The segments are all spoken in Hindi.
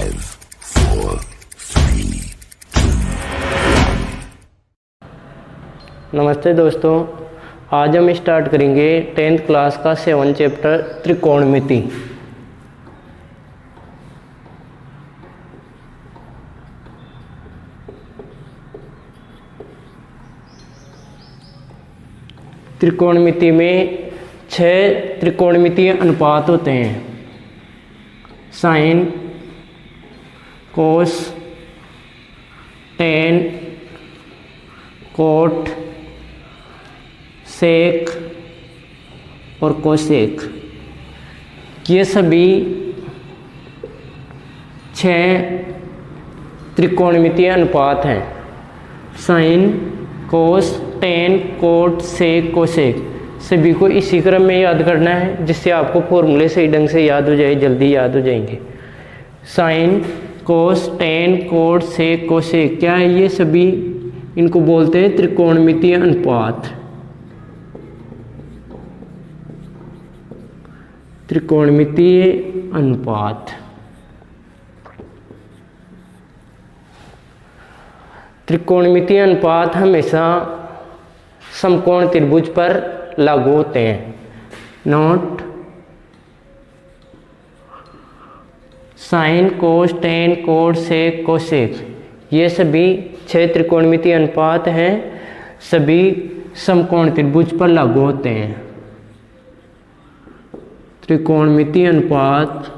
5, 4, 3, 2. नमस्ते दोस्तों, आज हम स्टार्ट करेंगे 10th क्लास का 7 चैप्टर त्रिकोणमिति। त्रिकोणमिति में 6 त्रिकोणमितीय अनुपात होते हैं: साइन, कोस, टेन, कोट, सेक और कोसेक। ये सभी 6 त्रिकोणमितीय अनुपात हैं: sign, cos, tan, cot, sec, cosec. सभी को इसी क्रम में याद करना है जिससे आपको फॉर्मूले सही ढंग से याद हो जाए, जल्दी याद हो जाएंगे। Sign, cos, tan, cot, sec, cosec क्या है? ये सभी इनको बोलते हैं त्रिकोणमितीय अनुपात। त्रिकोणमितीय अनुपात। त्रिकोणमितीय अनुपात हमेशा समकोण त्रिभुज पर लागू होते हैं। Note: sign, cos, tan, cot, sec, cosec ये सभी 6 त्रिकोणमितीय अनुपात हैं, सभी समकोण त्रिभुज पर लागू होते हैं। त्रिकोणमितीय अनुपात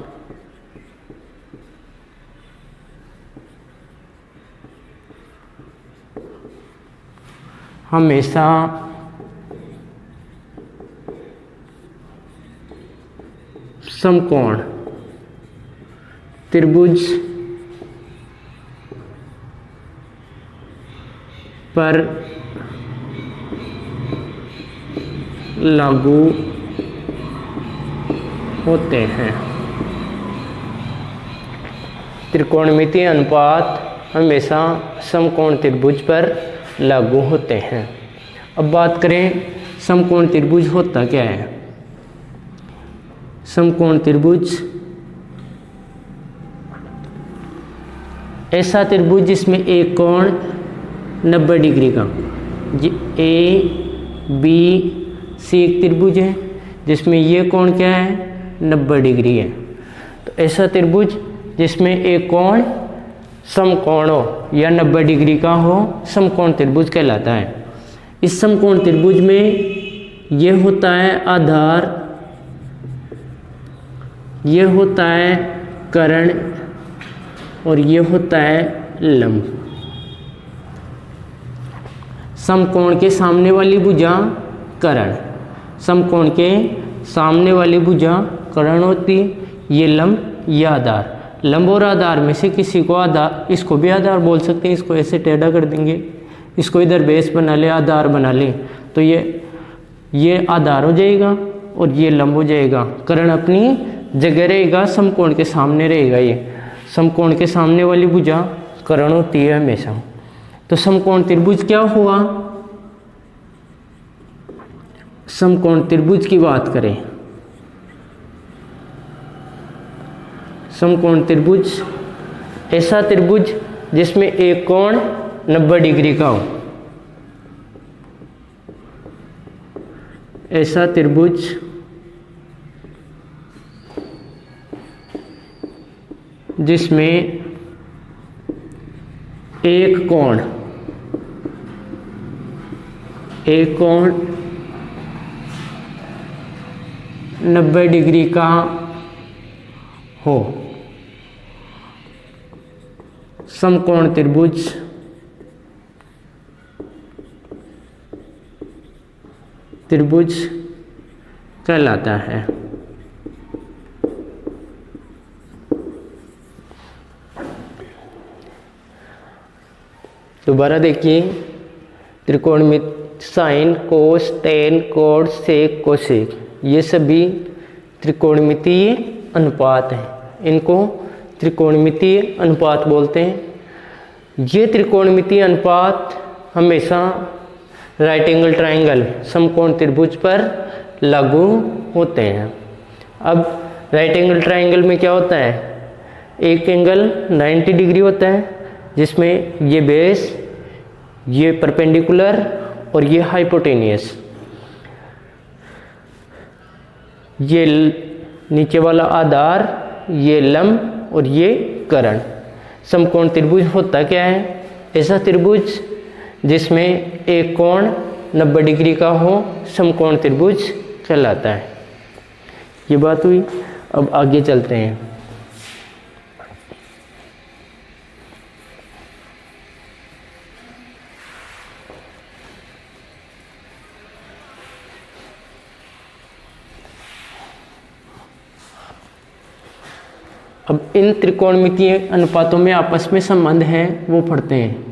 हमेशा समकोण त्रिभुज पर लागू होते हैं। त्रिकोणमितीय अनुपात हमेशा समकोण त्रिभुज पर लागू होते हैं। अब बात करें समकोण त्रिभुज होता क्या है। समकोण त्रिभुज ऐसा त्रिभुज जिसमें एक कोण 90 डिग्री का, ए बी सी एक त्रिभुज है जिसमें ये कोण क्या है 90 डिग्री है। तो ऐसा त्रिभुज जिसमें एक कोण समकोण हो या 90 डिग्री का हो समकोण त्रिभुज कहलाता है। इस समकोण त्रिभुज में ये होता है आधार, ये होता है कर्ण और ये होता है लंब। समकोण के सामने वाली भुजा कर्ण, समकोण के सामने वाली भुजा कर्ण होती, ये लंब, ये आधार। लंब और आधार में से किसी को आधार, इसको भी आधार बोल सकते हैं, इसको ऐसे टेढ़ा कर देंगे, इसको इधर बेस बना ले, आधार बना ले, तो ये आधार हो जाएगा और ये लंब हो जाएगा। कर्ण अपनी जगह रहेगा, समकोण के सामने रहेगा। ये समकोण के सामने वाली भुजा कर्ण होती है हमेशा। तो समकोण त्रिभुज क्या हुआ? समकोण त्रिभुज की बात करें, समकोण त्रिभुज ऐसा त्रिभुज जिसमें एक कोण 90 डिग्री का हो। ऐसा त्रिभुज जिसमें एक कोण 90 डिग्री का हो। समकोण त्रिभुज कहलाता है। दोबारा देखिए, त्रिकोणमिति sign, cos, tan, cot, sec, cosec ये सभी त्रिकोणमितीय अनुपात हैं। इनको त्रिकोणमितीय अनुपात बोलते हैं। ये त्रिकोणमितीय अनुपात हमेशा राइट एंगल ट्रायंगल समकोण त्रिभुज पर लागू होते हैं। अब राइट एंगल ट्रायंगल में क्या होता है, एक एंगल 90 डिग्री होता है जिसमें ये बेस, ये परपेंडिकुलर और ये हाइपोटेनियस, ये नीचे वाला आधार, ये लंब और ये कर्ण। समकोण त्रिभुज होता क्या है? ऐसा त्रिभुज जिसमें एक कोण 90 डिग्री का हो समकोण त्रिभुज कहलाता है। ये बात हुई। अब आगे चलते हैं। अब इन त्रिकोणमितीय अनुपातों में आपस में संबंध है वो पढ़ते हैं।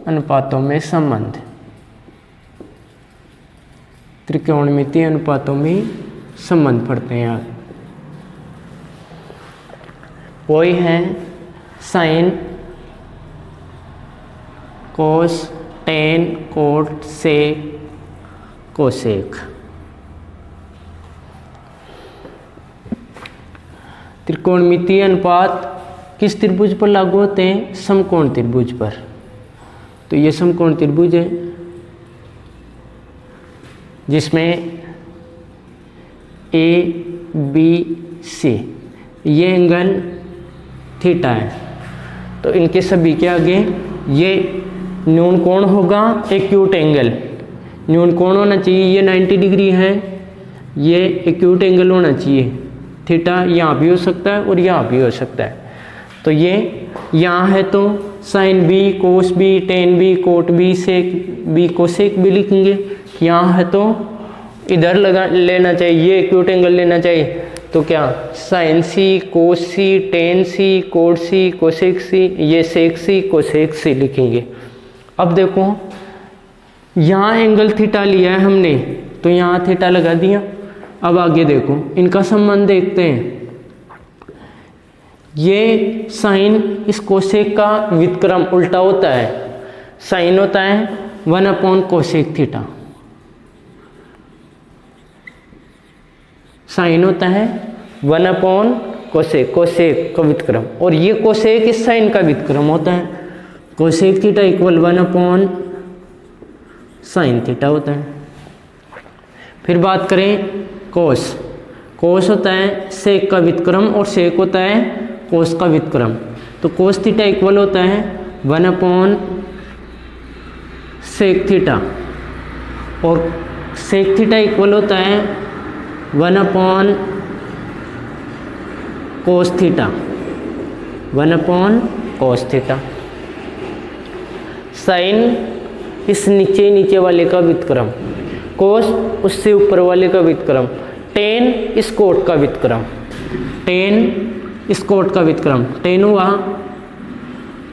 अनुपातों में संबंध, त्रिकोणमितीय अनुपातों में संबंध पढ़ते हैं आप। वही है sign, cos, tan, cot, sec, cosec. त्रिकोणमितीय अनुपात किस त्रिभुज पर लागू होते हैं? समकोण त्रिभुज पर। तो ये समकोण त्रिभुज है जिसमें ए बी सी ये एंगल थीटा है। तो इनके सभी के आगे ये न्यून कोण होगा, एक्यूट एंगल न्यून कोण होना चाहिए। ये 90 डिग्री है, ये एक्यूट एंगल होना चाहिए। थीटा यहाँ भी हो सकता है और यहाँ भी हो सकता है। तो ये यहाँ है तो sine B, cos B, tan B, cot B, sec B, cosec B लिखेंगे। यहाँ है तो इधर लगा लेना चाहिए, ये एक्यूट एंगल लेना चाहिए। तो क्या साइन सी, कोस सी, टेन सी, कोट सी, कोसेक सी, ये सेक सी, कोसेक सी लिखेंगे। अब देखो यहाँ एंगल थीटा लिया है हमने तो यहाँ थीटा लगा दिया। अब आगे देखो इनका संबंध देखते हैं। ये साइन इस कोसेक का व्युत्क्रम उल्टा होता है। साइन होता है 1 कोसेक थीटा, साइन होता है 1 कोसेक, कोसेक का व्युत्क्रम, और ये कोसेक इस साइन का व्युत्क्रम होता है। Cosec theta equal 1 sine theta होता है। फिर बात करें कोस, कोस होता है सेक का व्युत्क्रम और सेक होता है कोस का व्युत्क्रम। तो कोस थीटा इक्वल होता है 1 सेक थीटा, और सेक थीटा इक्वल होता है 1 cos theta, 1 cos theta. Sine इस नीचे वाले का व्युत्क्रम, कोस उससे ऊपर वाले का व्युत्क्रम, टेन इस कोट का व्युत्क्रम, टेन इस कोट का व्युत्क्रम। टेन हुआ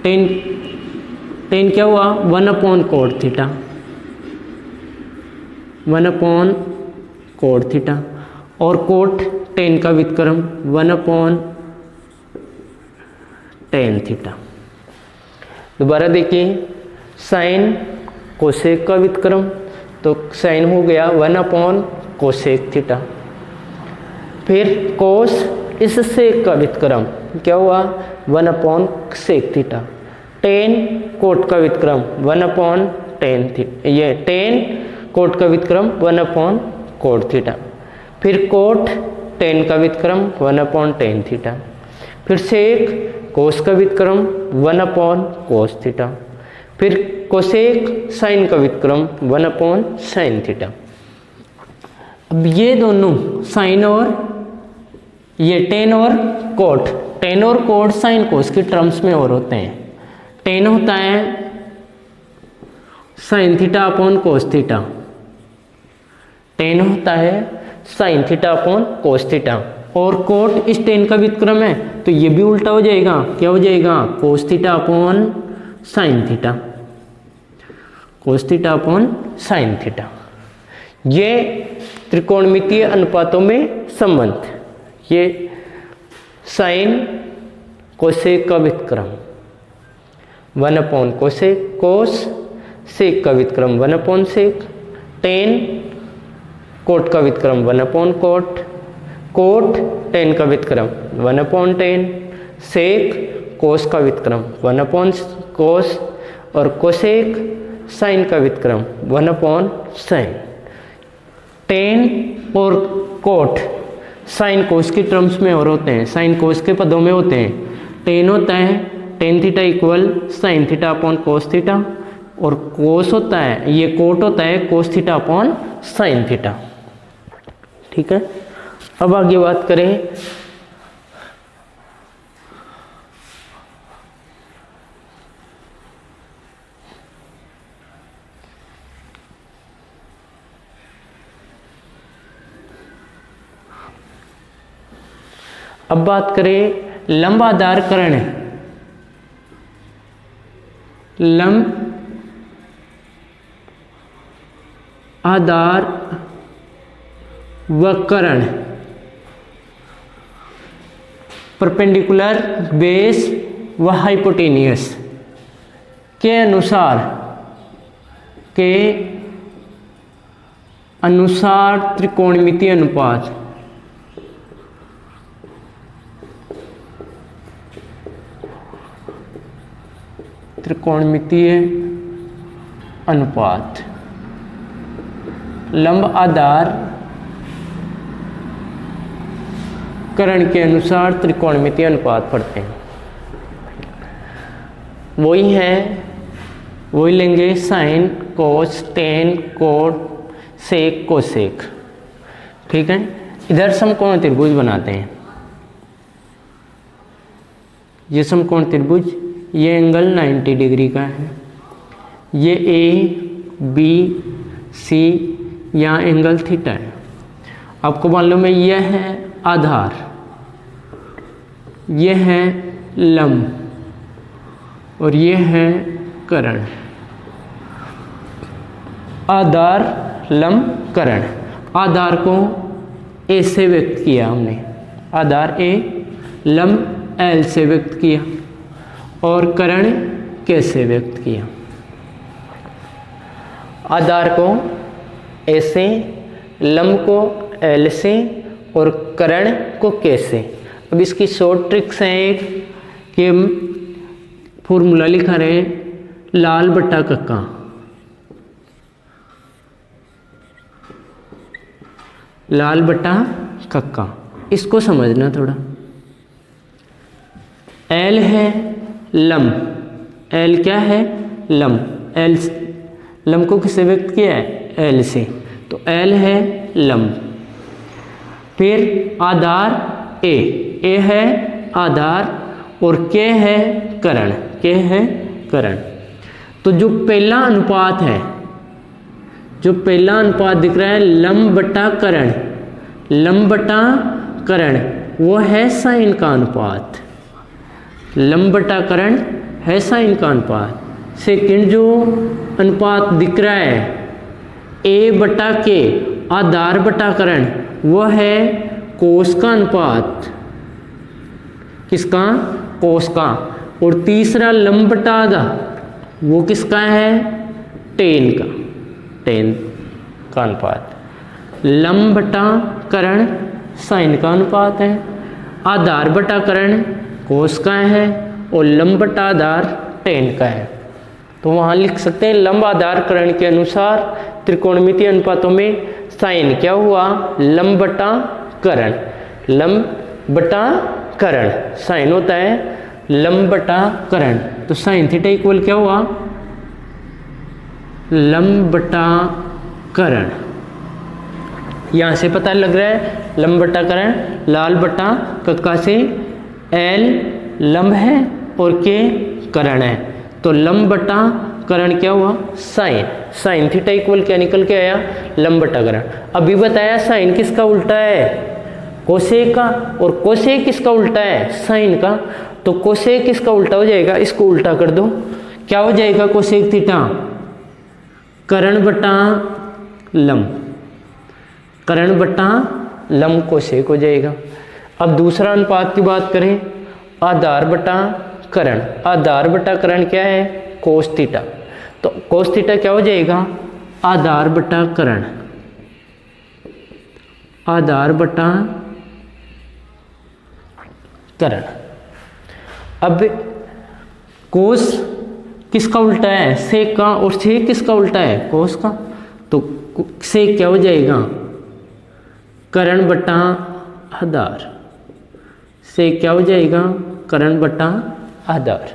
टेन क्या हुआ 1 कोट थीटा, 1 कोट थीटा, और कोट टेन का व्युत्क्रम 1 टेन थीटा। दोबारा देखिए साइन कोसेक का व्युत्क्रम, तो साइन हो गया 1 कोसेक थीटा। फिर कोस इस सेक का व्युत्क्रम क्या हुआ 1 सेक थीटा। टेन कोट का व्युत्क्रम 1 टेन थीटा, ये टेन कोट का व्युत्क्रम 1 कोट थीटा। फिर कोट टेन का व्युत्क्रम 1 टेन थीटा। फिर सेक कोस का व्युत्क्रम 1 कोस थीटा। फिर कोसेक साइन का व्युत्क्रम 1 साइन थीटा। अब ये दोनों साइन और ये टेन और कोट, टेन और कोट साइन कोस के टर्म्स में और होते हैं। टेन होता है sine theta upon cos theta, ten होता है sine theta upon cos theta, और कोट इस टेन का व्युत्क्रम है तो ये भी उल्टा हो जाएगा। क्या हो जाएगा कोस theta upon sine theta, cos theta upon sine theta. ये त्रिकोणमितीय अनुपातों में संबंध। ये साइन कोसेक का व्युत्क्रम 1/कोसेक, कोस सेक का व्युत्क्रम 1/सेक, टेन कोट का व्युत्क्रम 1/कोट, कोट टेन का व्युत्क्रम 1/टेन, सेक कोस का व्युत्क्रम 1/कोस और कोसेक साइन का व्युत्क्रम 1/साइन। टेन और कोट साइन कोस की टर्म्स में और होते हैं, साइन कोस के पदों में होते हैं। टेन होता है ten theta equal sign theta upon cos theta, और कोस होता है, ये कोट होता है कोस थीटा अपॉन साइन थीटा। ठीक है, अब आगे बात करें लंब आधार करण। लंब आधार व करण परपेंडिकुलर बेस व हाइपोटेनियस के अनुसार त्रिकोणमितीय अनुपात लंब आधार करण के अनुसार त्रिकोणमितीय अनुपात पढ़ते हैं। वही लेंगे sine cos tan cot sec cosec. ठीक है, इधर समकोण त्रिभुज बनाते हैं। ये समकोण त्रिभुज, ये एंगल 90 डिग्री का है, ये ए बी सी यहाँ एंगल थीटा है। आपको मालूम है यह है आधार, यह है लंब और यह है करण। आधार लंब करण। आधार को ए से व्यक्त किया हमने, आधार ए, लंब एल से व्यक्त किया और करण के से व्यक्त किया। आधार को ए से, लंब को एल से और करण को के से। अब इसकी शॉर्ट ट्रिक्स हैं एक कि हम फॉर्मूला लिखा रहे लाल बट्टा कक्का, लाल बट्टा कक्का, इसको समझना थोड़ा। एल है लंब, एल क्या है लंब, एल लंब को किससे व्यक्त किया है एल से, तो एल है लंब। फिर आधार ए है आधार और के है करण, के है करण। तो जो पहला अनुपात है, जो पहला अनुपात दिख रहा है लंब बटा करण, लंब बटा करण, वो है साइन का अनुपात। लंब बटा करण है साइन का अनुपात। सेकंड जो अनुपात दिख रहा है ए बटा के, आधार बटा करण, वो है कोस का अनुपात। किसका? कोस का। और तीसरा लंब बटा आधार, वो किसका है? टेन का, टेन का अनुपात। लंब बटा करण साइन का अनुपात है, आधार बटा करण कोस का है और लंब बटा आधार टेन का है। तो वहाँ लिख सकते हैं लंब आधार करण के अनुसार त्रिकोणमितीय अनुपातों में साइन क्या हुआ? लंब बटा करण, लंब बटा करण, साइन होता है लंब बटा करण। तो साइन थीटा इक्वल क्या हुआ? लंब बटा करण। यहाँ से पता लग रहा है लंब बटा करण, लाल बटा कक्का से एल लंब है और के करण है, तो लंब बटा करण क्या हुआ? साइन। साइन थीटा इक्वल क्या निकल के आया? लंब बटा करण। अभी बताया साइन किसका उल्टा है? कोसेक का, और कोसेक किसका उल्टा है? साइन का। तो कोसेक किसका उल्टा हो जाएगा? इसको उल्टा कर दो, क्या हो जाएगा? कोसेक थीटा करण बटा लंब, करण बटा लंब कोसेक हो जाएगा। अब दूसरा अनुपात की बात करें, आधार बटा करण। आधार बटा करण क्या है? Cos theta. तो कोस थीटा क्या हो जाएगा? आधार बटा करण। आधार बटा करण। अब कोस किसका उल्टा है? सेक का। और सेक किसका उल्टा है? कोस का। तो सेक क्या हो जाएगा? करण बटा आधार। सेक क्या हो जाएगा? करण बटा आधार।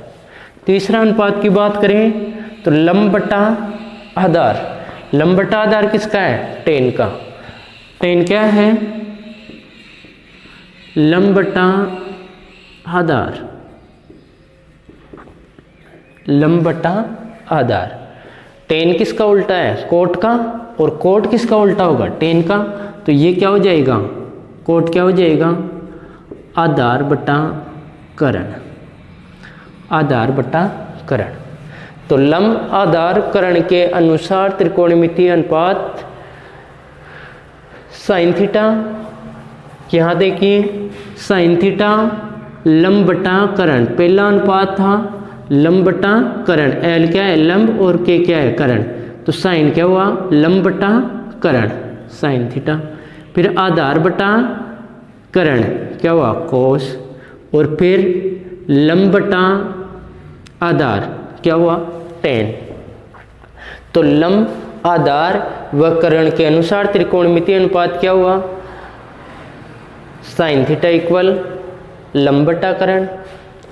तीसरा अनुपात की बात करें तो लंब बटा आधार। लंब बटा आधार किसका है? टेन का। टेन क्या है? लंब बटा आधार। लंब बटा आधार। टेन किसका उल्टा है? कोट का। और कोट किसका उल्टा होगा? टेन का। तो ये क्या हो जाएगा? कोट क्या हो जाएगा? आधार बटा करण। आधार बटा करण। तो लंब आधार करण के अनुसार त्रिकोणमितीय अनुपात साइन थीटा, यहाँ देखिए साइन थीटा लंब बटा करण। पहला अनुपात था लंब बटा करण। एल क्या है? लंब और के क्या है? करण। तो साइन क्या हुआ? लंब बटा करण साइन थीटा। फिर आधार बटा करण क्या हुआ? कोस। और फिर लंब बटा आधार क्या हुआ? टेन। तो लंब आधार व करण के अनुसार त्रिकोणमितीय अनुपात क्या हुआ? साइन थीटा इक्वल लंब बटा करण,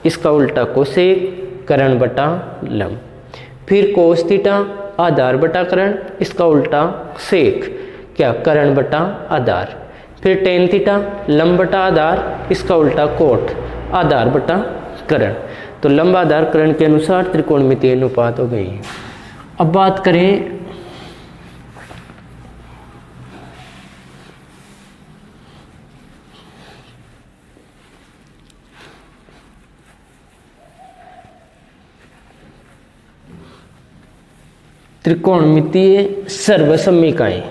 इसका उल्टा कोसेक, करण बटा लंब। फिर कोस थीटा आधार बटा करण, इसका उल्टा सेक, क्या? करण बटा आधार। फिर टेन थीटा लंब बटा आधार, इसका उल्टा कोट, आधार बटा करण। तो लंब आधार करण के अनुसार त्रिकोणमितीय अनुपात हो गई। अब बात करें त्रिकोणमितीय सर्वसमीकाएं।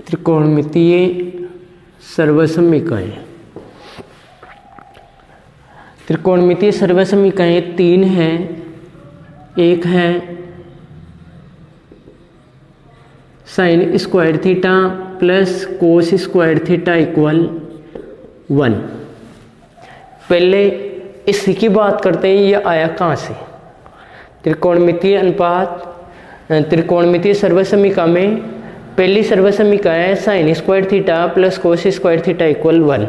त्रिकोणमितीय सर्वसमीकाएं। त्रिकोणमितीय सर्वसमीकाएं तीन हैं। एक है sine square theta plus cos square theta equal 1। पहले इसी की बात करते हैं, ये आया कहाँ से? त्रिकोणमितीय अनुपात, त्रिकोणमितीय सर्वसमीका में पहली सर्वसमीका है sine square theta plus cos square theta equal 1।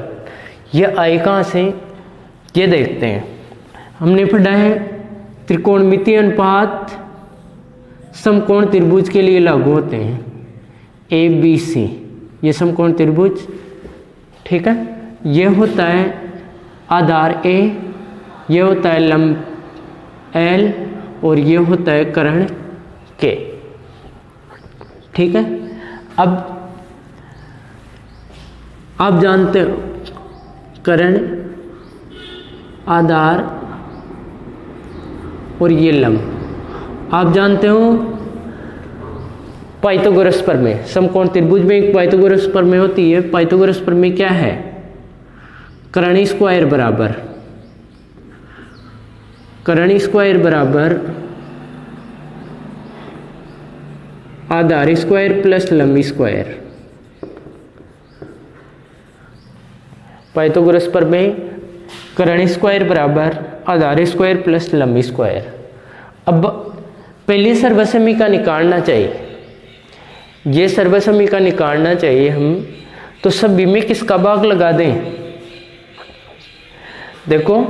यह आई कहाँ से? ये देखते हैं। हमने पढ़ा है त्रिकोणमितीय अनुपात समकोण त्रिभुज के लिए लागू होते हैं, ए बी सी, ये समकोण त्रिभुज, ठीक है। ये होता है आधार ए, ये होता है लंब एल, और ये होता है करण के, ठीक है। अब आप जानते हो करण, आधार और ये लंब। आप जानते हो पाइथागोरस प्रमेय, समकोण त्रिभुज में एक पाइथागोरस प्रमेय होती है। पाइथागोरस प्रमेय क्या है? करण स्क्वायर बराबर, करण स्क्वायर बराबर आधार स्क्वायर प्लस लंब स्क्वायर। पाइथागोरस प्रमेय करण स्क्वायर बराबर आधार स्क्वायर प्लस लंब स्क्वायर। अब पहली सर्वसमीका निकालना चाहिए, ये सर्वसमीका निकालना चाहिए हम, तो सभी में किसका भाग लगा दें? देखो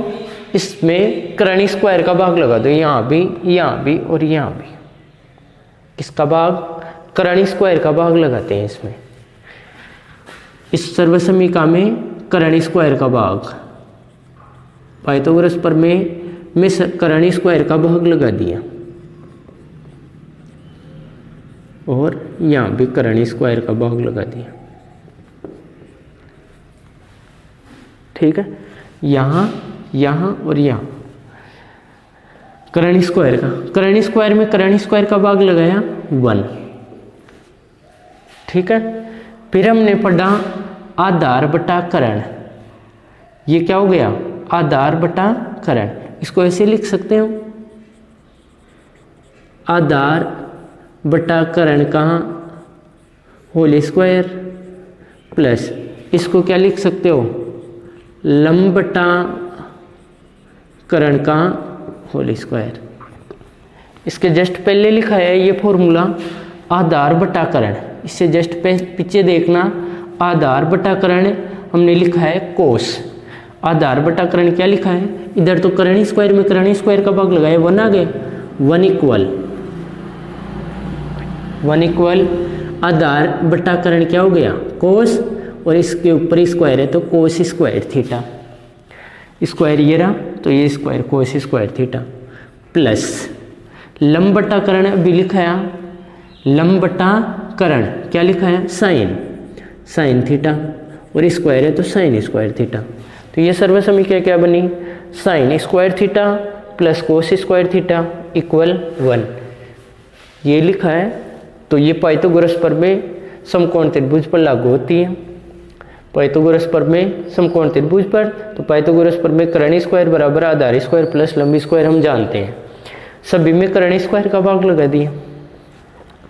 इसमें करण स्क्वायर का भाग लगा दो, यहाँ भी, यहाँ भी और यहाँ भी। किसका भाग? करण स्क्वायर का भाग लगाते हैं इसमें, इस सर्वसमीका में करण स्क्वायर का भाग। पाइथागोरस प्रमेय में करण स्क्वायर का भाग लगा दिया और यहाँ भी करण स्क्वायर का भाग लगा दिया। ठीक है, यहाँ यहाँ और यहाँ करण स्क्वायर का, करण स्क्वायर में करण स्क्वायर का भाग लगाया 1। ठीक है, फिर हमने पढ़ा आधार बटा करण। ये क्या हो गया, आधार बटा करण। इसको ऐसे लिख सकते हो, आधार बटा करण का होल स्क्वायर प्लस इसको क्या लिख सकते हो, लंब बटा करण का होल स्क्वायर। इसके जस्ट पहले लिखा है ये फॉर्मूला आधार बटा करण। इससे जस्ट पीछे देखना, आधार बटा करण हमने लिखा है कोस। आधार बटा करण क्या लिखा है, इधर तो करण स्क्वायर में करण स्क्वायर का भाग लगाया 1 आ गया, 1 इक्वल आधार बटा करण क्या हो गया कोस, और इसके ऊपर स्क्वायर है तो कोस स्क्वायर थीटा। स्क्वायर ये रहा तो ये square cos square theta plus लंब बटा करण अभी लिखा है, लंब बटा करण क्या लिखा है साइन थीटा, और स्क्वायर है तो साइन स्क्वायर थीटा। तो ये सर्वसमीकरण क्या बनी, sine square theta plus cos square theta equal 1। ये लिखा है। तो ये पाइथागोरस प्रमेय समकोण त्रिभुज पर लागू होती है। पाइथागोरस प्रमेय समकोण त्रिभुज पर, तो पाइथागोरस प्रमेय करण स्क्वायर बराबर आधार स्क्वायर प्लस लंब स्क्वायर हम जानते हैं। सभी में करण स्क्वायर का भाग लगा दिया,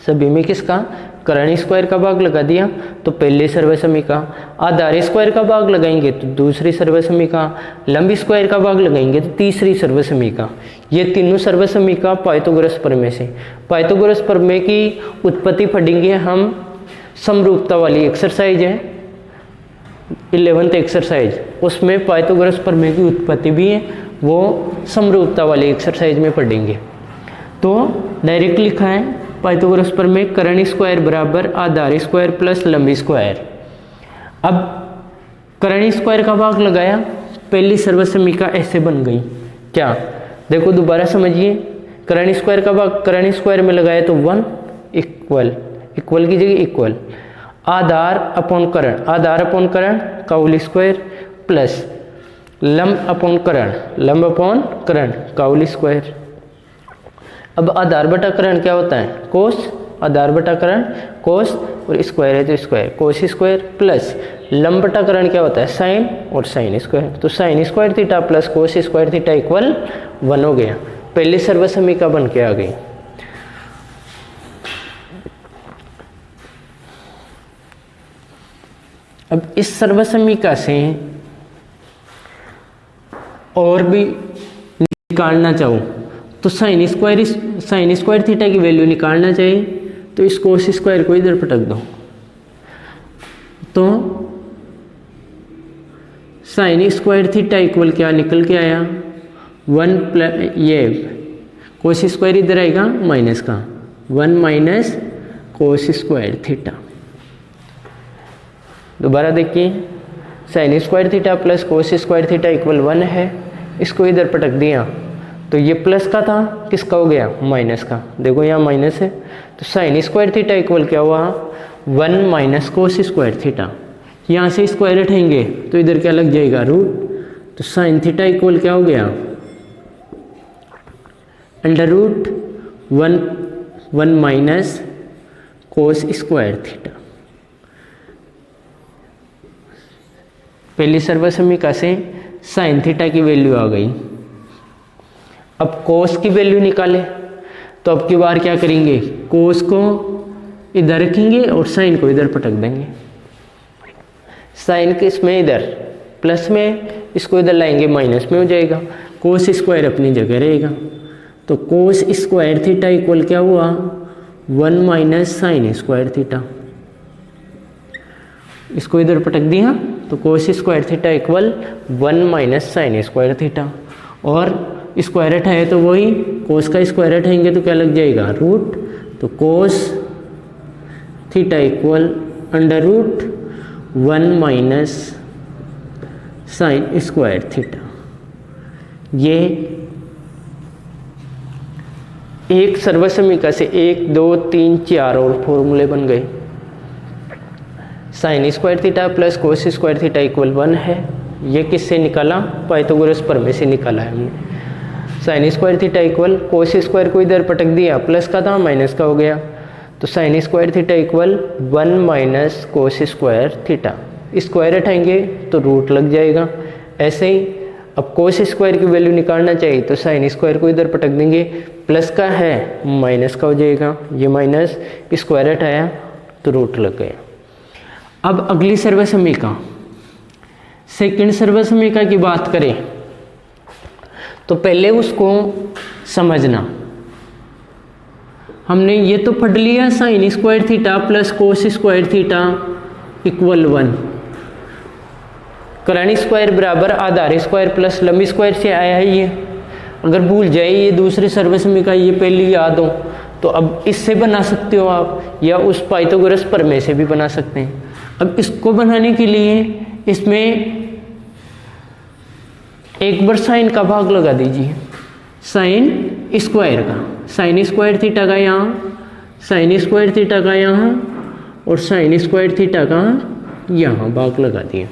सभी में किसका करण स्क्वायर का भाग लगा दिया। तो पहले सर्वसमीकरण आधार स्क्वायर का भाग लगाएंगे तो दूसरी सर्वसमीकरण, लंब स्क्वायर का भाग लगाएंगे तो तीसरी सर्वसमीकरण। ये तीनों सर्वसमीकरण पाइथागोरस प्रमेय से। पाइथागोरस प्रमेय की उत्पत्ति पढ़ेंगे हम, समरूपता वाली एक्सरसाइज है 11th एक्सरसाइज, उसमें पाइथागोरस प्रमेय की उत्पत्ति भी है, वो समरूपता वाली एक्सरसाइज में पढ़ेंगे। तो डायरेक्ट लिखा है पाइथागोरस प्रमेय करण स्क्वायर बराबर आधार स्क्वायर प्लस लंब स्क्वायर। अब करण स्क्वायर का भाग लगाया, पहली सर्वसमीकरण ऐसे बन गई। क्या देखो दोबारा समझिए, करण स्क्वायर का भाग करण स्क्वायर में लगाया तो 1 इक्वल की जगह इक्वल आधार अपॉन करण, आधार अपॉन करण का होल स्क्वायर प्लस लंब अपॉन करण, लंब अपॉन करण का होल स्क्वायर। अब आधार बटा करण क्या होता है कोस, आधार बटा करण कोस और स्क्वायर है तो स्क्वायर कोस स्क्वायर प्लस लंब बटा करण क्या होता है साइन और साइन स्क्वायर, तो sign square theta plus cos square theta equal 1 हो गया। पहली सर्वसमीकरण बन के आ गई। अब इस सर्वसमीकरण से और भी निकालना चाहूँ तो साइन स्क्वायर थीटा की वैल्यू निकालना चाहिए, तो इस कोस स्क्वायर को इधर पटक दो तो साइन स्क्वायर थीटा इक्वल क्या निकल के आया 1 प्लस ये कोस स्क्वायर इधर आएगा माइनस का 1 माइनस कोस स्क्वायर थीटा। दोबारा देखिए, sign square theta plus cos square theta equal 1 है, इसको इधर पटक दिया तो ये प्लस का था, किसका हो गया माइनस का। देखो यहाँ माइनस है तो साइन स्क्वायर थीटा इक्वल क्या हुआ 1 माइनस कोस स्क्वायर थीटा। यहाँ से स्क्वायर हटाएंगे तो इधर क्या लग जाएगा रूट, तो साइन थीटा इक्वल क्या हो गया under root 1 minus cos square theta. पहली सर्वसमीकरण से साइन थीटा की वैल्यू आ गई। अब कोस की वैल्यू निकाले तो अब की बार क्या करेंगे, कोस को इधर रखेंगे और साइन को इधर पटक देंगे। साइन के इसमें इधर प्लस में, इसको इधर लाएंगे माइनस में हो जाएगा, कोस स्क्वायर अपनी जगह रहेगा। तो कोस स्क्वायर थीटा इक्वल क्या हुआ 1 माइनस साइन स्क्वायर थीटा। इसको इधर पटक दिया तो cos square theta equal 1 minus sine square theta, और स्क्वायर हटाए तो वही कोस का स्क्वायर हटाएंगे तो क्या लग जाएगा रूट, तो cos theta equal under root 1 minus sine square theta. ये एक सर्वसमीका से 1 2 3 4 और फॉर्मूले बन गए। Sign square theta plus cos square theta equal 1 है। ये किससे निकाला? पाइथागोरस प्रमेय से निकाला है हमने। Sign square theta equal cos square को इधर पटक दिया, प्लस का था माइनस का हो गया, तो sign square theta equal 1 minus cos square theta. Square हटाएंगे तो रूट लग जाएगा। ऐसे ही अब कोस स्क्वायर की वैल्यू निकालना चाहिए तो साइन स्क्वायर को इधर पटक देंगे, प्लस का है माइनस का हो जाएगा, ये माइनस स्क्वायर हटाया तो रूट लग गया। अब अगली सर्वसमीका, सेकंड सर्वसमीका की बात करें तो पहले उसको समझना। हमने ये तो पढ़ लिया sign square theta plus cos square theta equal 1, करण स्क्वायर बराबर आधार स्क्वायर प्लस लंब स्क्वायर से आया है। ये अगर भूल जाए ये दूसरे सर्वसमीका, ये पहली याद हो तो अब इससे बना सकते हो आप, या उस पाइथागोरस प्रमेय से भी बना सकते हैं। अब इसको बनाने के लिए इसमें एक बार साइन का भाग लगा दीजिए, साइन स्क्वायर का, साइन स्क्वायर थीटा का यहाँ, साइन स्क्वायर थीटा का यहाँ और साइन स्क्वायर थीटा का यहाँ भाग लगा दिया।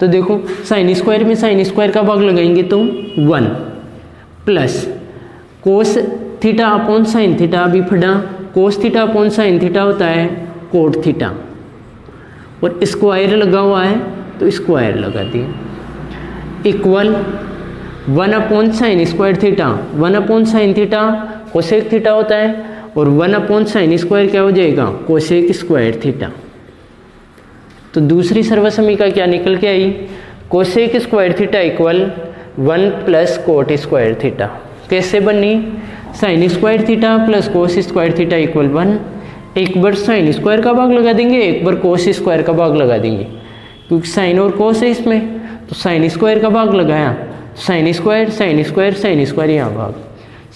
तो देखो साइन स्क्वायर में साइन स्क्वायर का भाग लगाएंगे तो 1 plus cos theta upon sine theta, अभी पढ़ा कोस थीटा अपॉन साइन थीटा होता है कोट थीटा, और स्क्वायर लगा हुआ है तो स्क्वायर लगा दिया, equal 1 upon sign square theta, 1 upon sine theta cosec theta होता है, और 1 अपॉन साइन स्क्वायर क्या हो जाएगा? Cosec square theta. तो दूसरी सर्वसमीका क्या निकल के आई? Cosec square theta equal 1 plus cot square theta. कैसे बनी? Sine square theta plus cos square theta equal 1, एक बार साइन स्क्वायर का भाग लगा देंगे, एक बार कोस स्क्वायर का भाग लगा देंगे, क्योंकि साइन और कोस है इसमें, तो साइन स्क्वायर का भाग लगाया, sine square sine square sine square, यहाँ भाग,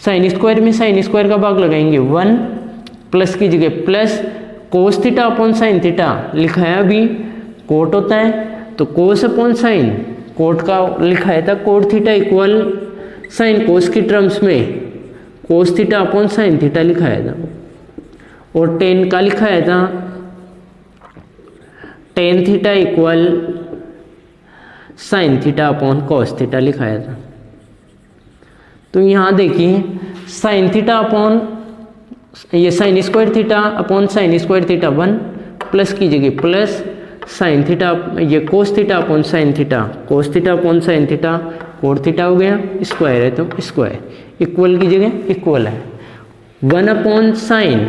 साइन स्क्वायर में साइन स्क्वायर का भाग लगाएंगे 1, प्लस की जगह plus cos theta upon sine theta लिखा है, अभी कोट होता है तो कोस अपॉन साइन, कोट का लिखा है था coat theta equal sine cos की टर्म्स में कोस थीटा अपॉन साइन थीटा लिखा है था, और टेन का लिखा है था ten theta equal sign theta upon cos theta लिखाया था। तो यहाँ देखिए साइन थीटा अपॉन ये sign square theta upon sign square theta 1, plus की जगह प्लस साइन थीटा, ये कोस theta upon sine theta, cos theta upon sine theta cot theta हो गया, स्क्वायर है तो स्क्वायर, इक्वल की जगह इक्वल है, 1 अपॉन साइन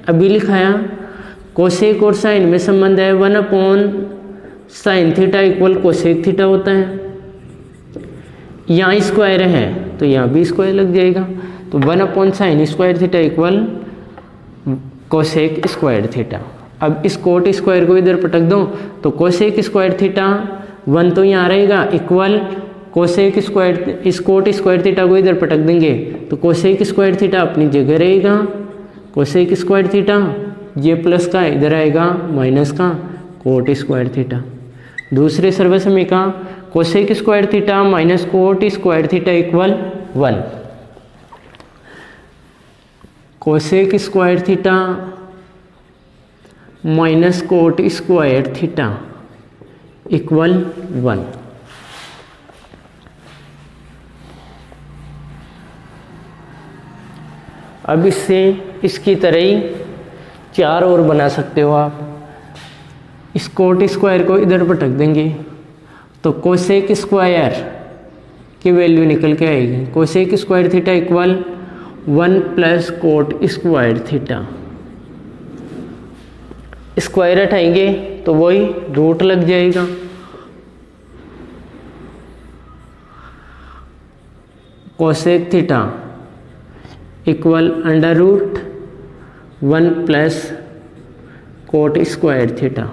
अभी लिखाया, कोसेक और साइन में संबंध है, 1 upon sine theta equal cosec theta होता है, यहाँ स्क्वायर है तो यहाँ भी स्क्वायर लग जाएगा, तो 1 upon sign square theta equal cosec square theta. अब इस कोट स्क्वायर को इधर पटक दो तो कोसेक स्क्वायर थीटा 1 तो यहाँ रहेगा इक्वल कोसेक स्क्वायर, इस कोट स्क्वायर थीटा को इधर पटक देंगे तो कोसेक स्क्वायर थीटा अपनी जगह रहेगा, कोसेक स्क्वायर थीटा ये प्लस का इधर आएगा माइनस का कोट स्क्वायर थीटा। दूसरे सर्वसमीका cosec square theta minus cot square theta equal 1, cosec square theta minus cot square theta equal 1। अब इससे इसकी तरह ही 4 और बना सकते हो आप। इस कोट स्क्वायर को इधर पटक देंगे तो कोसेक स्क्वायर की वैल्यू निकल के आएगी, cosec square theta equal 1 plus cot square theta, square हटाएंगे तो वही रूट लग जाएगा, cosec theta equal under root 1 plus cot square theta.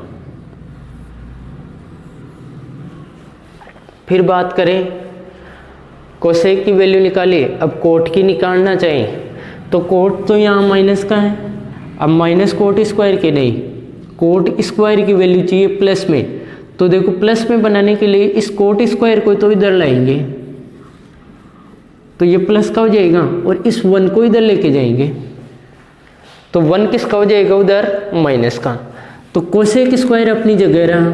फिर बात करें कोसेक की वैल्यू निकालिए, अब कोट की निकालना चाहिए तो कोट तो यहाँ माइनस का है, अब माइनस कोट स्क्वायर के नहीं, कोट स्क्वायर की वैल्यू चाहिए प्लस में, तो देखो प्लस में बनाने के लिए इस कोट स्क्वायर को तो इधर लाएंगे, तो ये प्लस का हो जाएगा और इस 1 को इधर लेके जाएंगे तो 1 किसका हो जाएगा उधर, माइनस का। तो कोसेक स्क्वायर अपनी जगह रहा,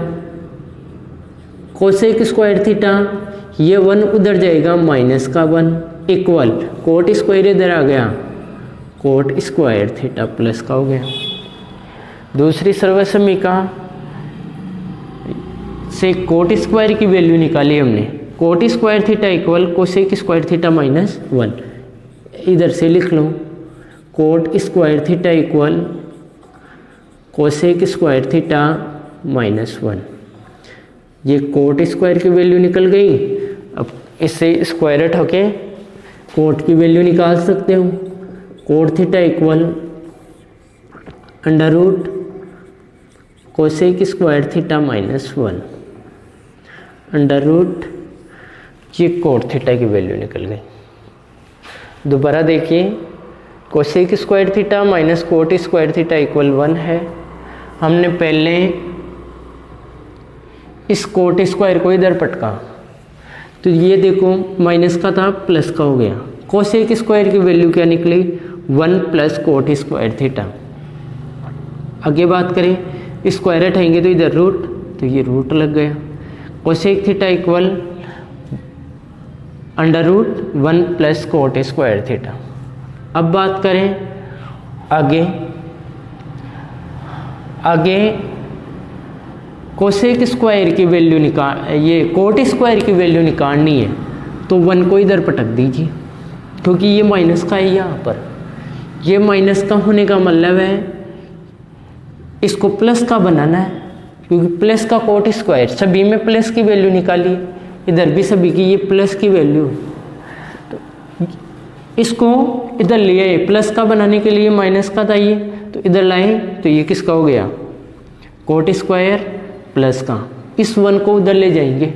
कोसेक स्क्वायर थीटा, ये 1 उधर जाएगा माइनस का 1 इक्वल कोट स्क्वायर इधर आ गया, कोट स्क्वायर थीटा प्लस का हो गया। दूसरी सर्वसमीका से कोट स्क्वायर की वैल्यू निकाली हमने, cot square theta equal cosec square theta minus 1, इधर से लिख लो cot square theta equal cosec square theta minus 1। ये कोट स्क्वायर की वैल्यू निकल गई। अब इससे स्क्वायर हट होके कोट की वैल्यू निकाल सकते हो, cot theta equal under root cosec square theta minus 1 under root, ये कोट थीटा की वैल्यू निकल गई। दोबारा देखिए, cosec square theta minus cot square theta equal 1 है। हमने पहले इस कोट स्क्वायर को इधर पटका तो ये देखो माइनस का था प्लस का हो गया। कोसेक स्क्वायर की वैल्यू क्या निकली, 1 प्लस कोट स्क्वायर थीटा। आगे बात करें, स्क्वायर हटाएंगे तो इधर रूट, तो ये रूट लग गया। Cosec theta equal under root 1 plus cot square theta. अब बात करें आगे कोसेक स्क्वायर की वैल्यू ये कोट स्क्वायर की वैल्यू निकालनी है तो 1 को इधर पटक दीजिए, क्योंकि ये माइनस का है यहाँ पर। ये माइनस का होने का मतलब है इसको प्लस का बनाना है, क्योंकि प्लस का कोट स्क्वायर, सभी में प्लस की वैल्यू निकाली, इधर भी सभी की ये प्लस की वैल्यू। तो इसको इधर ले आए, प्लस का बनाने के लिए माइनस का था ये, तो इधर लाए तो ये किसका हो गया, कोट स्क्वायर प्लस का। इस 1 को उधर ले जाएंगे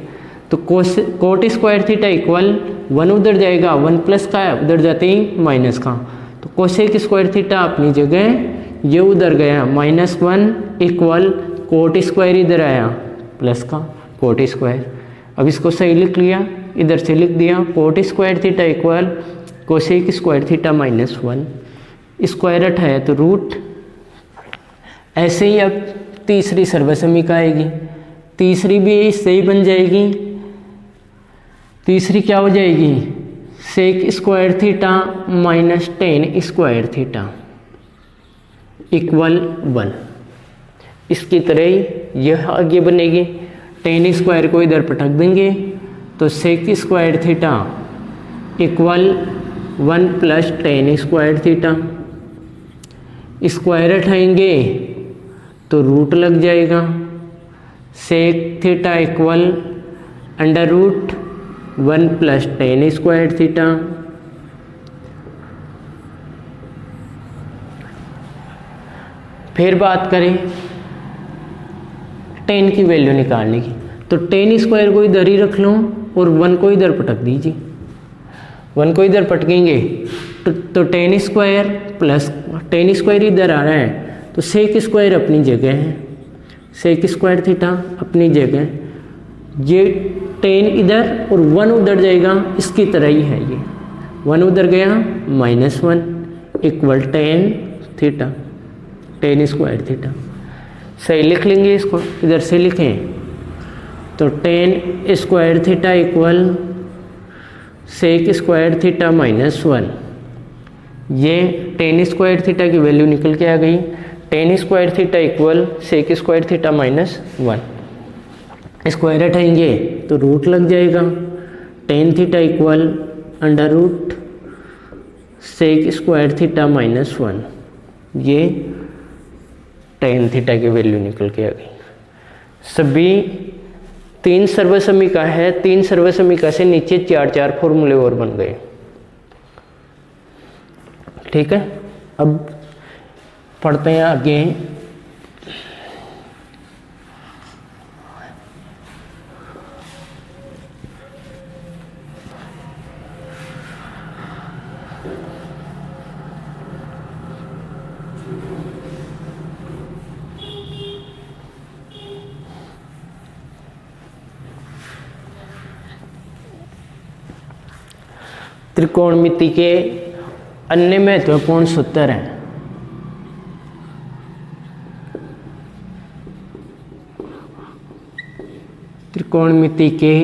तो कोट स्क्वायर थीटा इक्वल 1 उधर जाएगा, 1 प्लस का है, उधर जाते ही माइनस का। तो कोसेक स्क्वायर थीटा अपनी जगह, ये उधर गया -1 इक्वल कोट स्क्वायर इधर आया प्लस का कोट स्क्वायर। अब इसको सही लिख लिया, इधर से लिख दिया coat square theta equal cosec square theta -1, square हटाया तो रूट। ऐसे ही अब तीसरी सर्वसमीका आएगी, तीसरी भी इससे ही बन जाएगी। तीसरी क्या हो जाएगी, sec square theta minus tan square theta equal 1। इसकी तरह ही यह आगे बनेगी, टेन स्क्वायर को इधर पटक देंगे तो sec square theta equal 1 plus tan square theta. Square हटाएंगे तो रूट लग जाएगा, sec theta equal under root 1 plus tan square theta. फिर बात करें टेन की वैल्यू निकालने की, तो टेन स्क्वायर को इधर ही रख लो और 1 को इधर पटक दीजिए। 1 को इधर पटकेंगे तो tan square plus tan square इधर आ रहा है तो सेक स्क्वायर अपनी जगह है, सेक स्क्वायर थीटा अपनी जगह, ये टेन इधर और 1 उधर जाएगा, इसकी तरह ही है ये। 1 उधर गया -1 equal tan theta, tan square theta. सही लिख लेंगे इसको, इधर से लिखें तो tan square theta equal sec square theta -1। ये टेन स्क्वायर थीटा की वैल्यू निकल के आ गई, tan square theta equal sec square theta -1। Square हटाएंगे तो रूट लग जाएगा, tan theta equal under root sec square theta -1। ये टेन थीटा की वैल्यू निकल के आ गई। सभी 3 सर्वसमीका है, 3 सर्वसमीका से नीचे 4 फॉर्मूले और बन गए। ठीक है, अब पढ़ते हैं आगे। त्रिकोणमिति के अन्य महत्वपूर्ण सूत्र हैं। त्रिकोणमिति के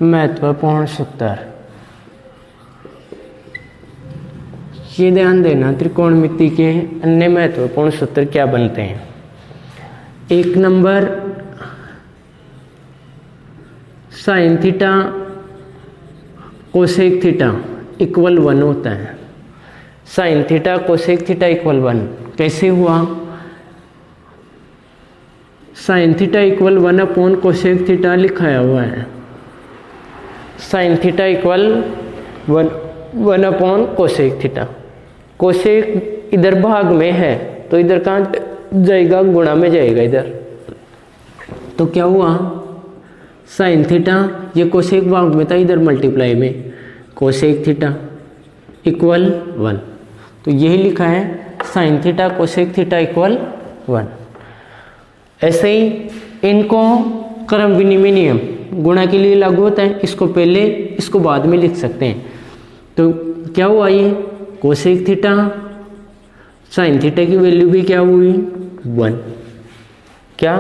महत्वपूर्ण सूत्र, ये ध्यान देना त्रिकोणमिति के अन्य महत्वपूर्ण सूत्र क्या बनते हैं। एक number sign theta cosec theta equal 1 होता है। Sine theta cosec theta equal 1 कैसे हुआ? Sign theta equal 1 upon cosec theta लिखाया हुआ है। Sine theta equal 1 upon cosec theta. Cosec इधर भाग में है तो इधर कहाँ जाएगा? गुणा में जाएगा इधर। तो क्या हुआ? साइन थीटा ये कोसेक भाग में था, इधर मल्टीप्लाई में कोसेक थीटा इक्वल 1। तो यही लिखा है sine theta cosec theta equal 1। ऐसे ही इनको क्रम विनिमय नियम गुणा के लिए लागू होता है। इसको पहले इसको बाद में लिख सकते हैं। तो क्या हुआ? ये कोसेक थीटा साइन थीटा की वैल्यू भी क्या हुई? 1। क्या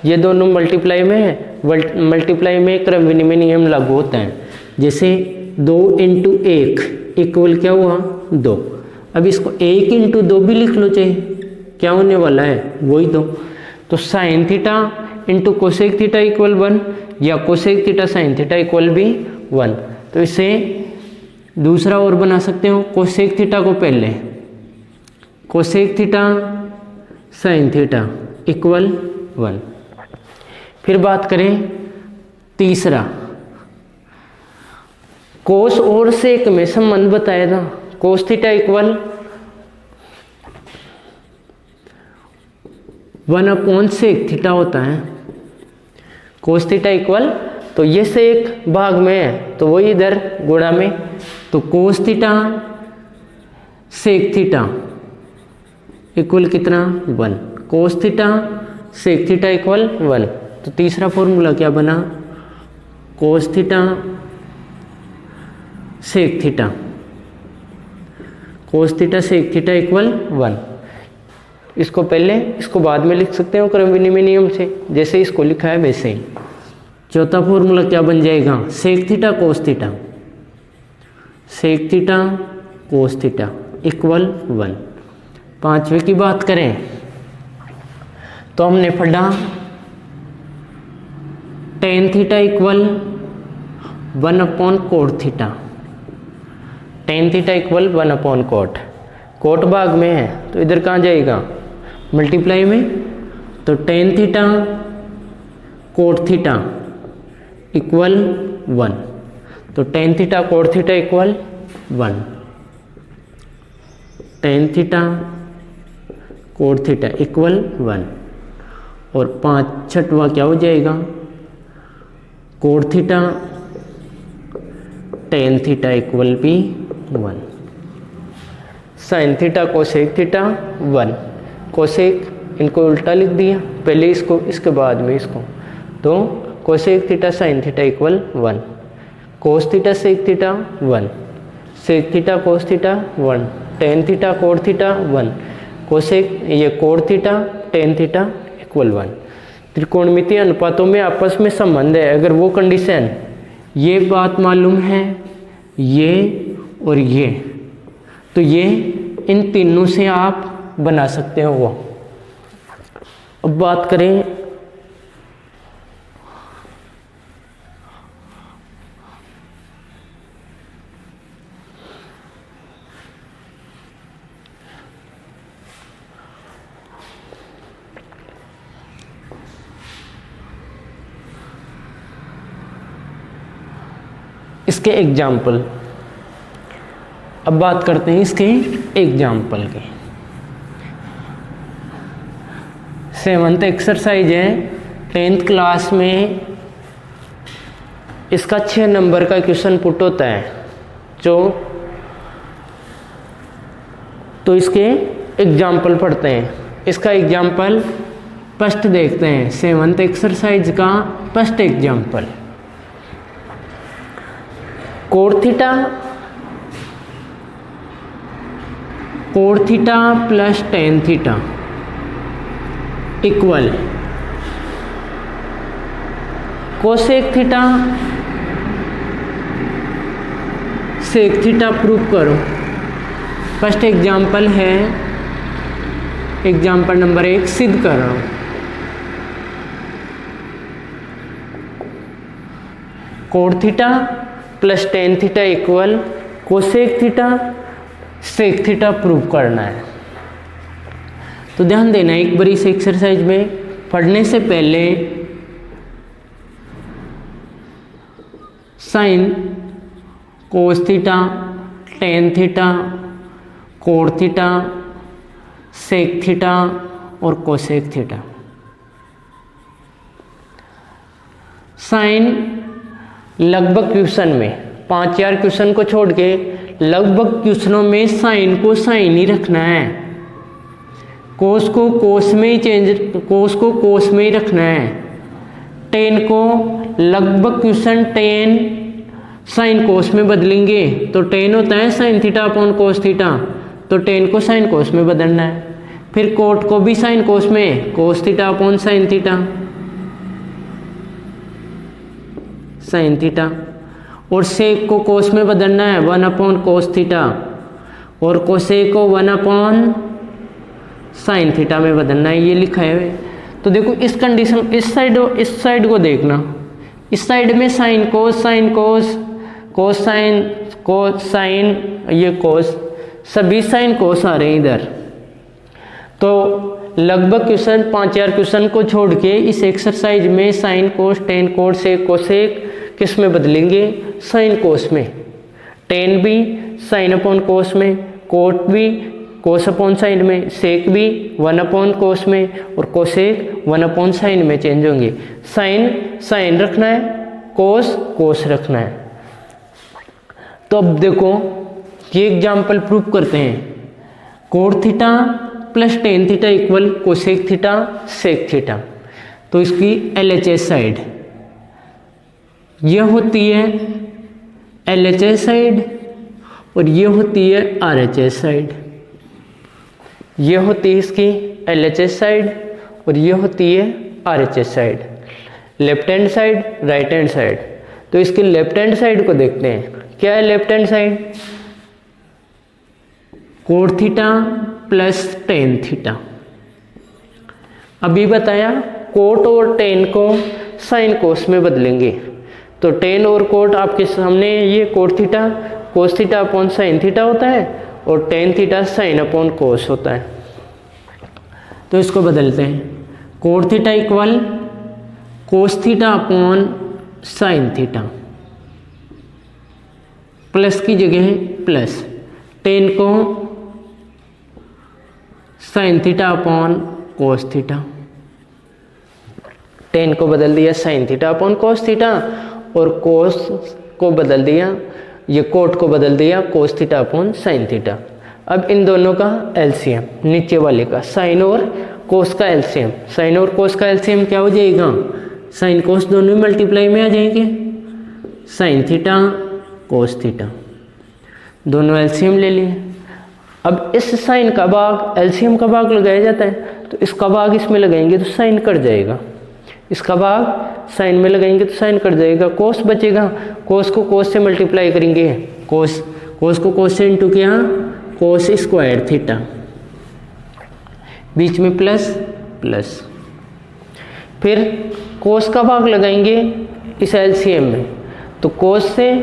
ये दोनों मल्टीप्लाई में है? मल्टीप्लाई में क्रम विनिमय नियम लागू होता है। जैसे 2 × 1 इक्वल क्या हुआ? 2। अब इसको 1 × 2 भी लिख लो, चाहे क्या होने वाला है? वही 2। तो sine theta into cosec theta equal 1 या cosec theta sine theta equal भी 1। तो इसे दूसरा और बना सकते हो। कोसेक थीटा को पहले cosec theta sine theta equal 1। फिर बात करें तीसरा, कोस और सेक में संबंध बताया था। Cos theta equal 1 upon sec theta होता है। कोस थीटा इक्वल, तो ये सेक भाग में है तो वही इधर गुणा में, तो cos theta sec theta equal कितना? 1। Cos theta sec theta equal 1। तो तीसरा फॉर्मूला क्या बना? Cos theta sec theta, cos theta sec theta equal 1। इसको पहले इसको बाद में लिख सकते हो क्रम विनिमय नियम से, जैसे इसको लिखा है वैसे ही। चौथा फॉर्मूला क्या बन जाएगा? Sec theta cos theta, sec theta cos theta equal 1। पांचवे की बात करें तो हमने पढ़ा tan theta equal 1 upon cot theta. Tan theta equal 1 upon cot, cot भाग में है तो इधर कहाँ जाएगा? मल्टीप्लाई में। तो ten theta cot theta equal 1। तो ten theta cot theta equal 1। Tan theta cot theta equal 1। और छठवां क्या हो जाएगा? Coat theta tan theta equal भी 1। Sign theta cosec theta 1। Cosec इनको उल्टा लिख दिया, पहले इसको इसके बाद में इसको। तो cosec theta sine theta equal 1। Cos theta sec theta 1। Sec theta cos theta 1। Tan theta cot theta 1। Cosec ये cot theta tan theta equal 1। त्रिकोणमितीय अनुपातों में आपस में संबंध है। अगर वो कंडीशन ये बात मालूम है, ये और ये, तो ये इन तीनों से आप बना सकते हो वो। अब बात करें इसके एग्जाम्पल। अब बात करते हैं इसके एग्जाम्पल के। 7th एक्सरसाइज है 10th क्लास में। इसका 6 नंबर का क्वेश्चन पुट होता है जो, तो इसके एग्जाम्पल पढ़ते हैं। इसका एग्जाम्पल फर्स्ट देखते हैं 7th एक्सरसाइज का first example. Cot theta plus tan theta equal cosec theta sec theta prove करो। फर्स्ट एग्जाम्पल है एग्जाम्पल नंबर 1 सिद्ध कर रहा हूँ। Cot theta plus tan theta equal cosec theta sec theta prove करना है। तो ध्यान देना, एक बार इस एक्सरसाइज में पढ़ने से पहले sine cos theta tan theta cot theta sec theta और कोसेक थीटा, साइन लगभग क्वेश्चन में 5-4 क्वेश्चन को छोड़ के लगभग क्वेश्चनों में साइन को साइन ही रखना है, कोस को कोस में ही कोस को कोस में ही रखना है। टेन को लगभग क्वेश्चन टेन साइन कोस में बदलेंगे तो टेन होता है sine theta upon cos theta, तो टेन को साइन कोस में बदलना है। फिर कोट को भी साइन कोस में कोस theta upon sine theta sine theta, और सेक को कोस में बदलना है 1 अपॉन कोस थीटा, और कोसेक को 1 अपॉन साइन थीटा में बदलना है। ये लिखा है। तो देखो इस कंडीशन इस साइड को देखना, इस साइड में साइन कोस कोस साइन ये कोस सभी साइन कोस आ रहे हैं इधर। तो लगभग क्वेश्चन 5-4 क्वेश्चन को छोड़ के इस एक्सरसाइज में sine cos tan cot sec cosec किस में बदलेंगे, साइन कोस में। टेन भी साइन अपॉन कोस में, कोट भी कोस अपॉन साइन में, सेक भी 1 अपॉन कोस में और कोसेक 1 अपॉन साइन में चेंज होंगे। साइन रखना है, कोस रखना है। तो अब देखो ये एग्जाम्पल प्रूव करते हैं। Cot theta plus tan theta equal cosec theta sec theta, तो इसकी LHS साइड यह होती है LHS साइड और ये होती है RHS साइड। ये होती है इसकी LHS साइड और ये होती है RHS side, left hand side right hand side. तो इसकी लेफ्ट हैंड साइड को देखते हैं। क्या है left hand side? Coat theta plus tan theta. अभी बताया कोट और टेन को साइन कोस में बदलेंगे, तो टेन और कोट आपके सामने ये cot theta cos theta upon sine theta होता है और टेन थीटा साइन अपॉन कोस होता है। तो इसको बदलते हैं। कोट थीटा इक्वल कोस theta upon sine theta, plus की जगह प्लस, टेन को sign theta upon cos theta, ten को बदल दिया sign theta upon cos theta और कोस को बदल दिया, ये कोट को बदल दिया कोस थीटा अपॉन साइन थीटा। अब इन दोनों का एलसीएम, नीचे वाले का साइन और कोस का एलसीएम, साइन और कोस का एलसीएम क्या हो जाएगा? साइन कोस दोनों मल्टीप्लाई में आ जाएंगे, साइन थीटा कोस थीटा, दोनों एलसीएम ले लिए। अब इस साइन का भाग एलसीएम का भाग लगाया जाता है, तो इसका भाग इसमें लगाएंगे तो साइन कट जाएगा, इसका भाग साइन में लगाएंगे तो साइन कट जाएगा, कोस बचेगा, कोस को कोस से मल्टीप्लाई करेंगे, कोस को कोस से इंटू किया कोस स्क्वायर थीटा, बीच में प्लस प्लस, फिर कोस का भाग लगाएंगे इस एलसीएम में, तो कोस से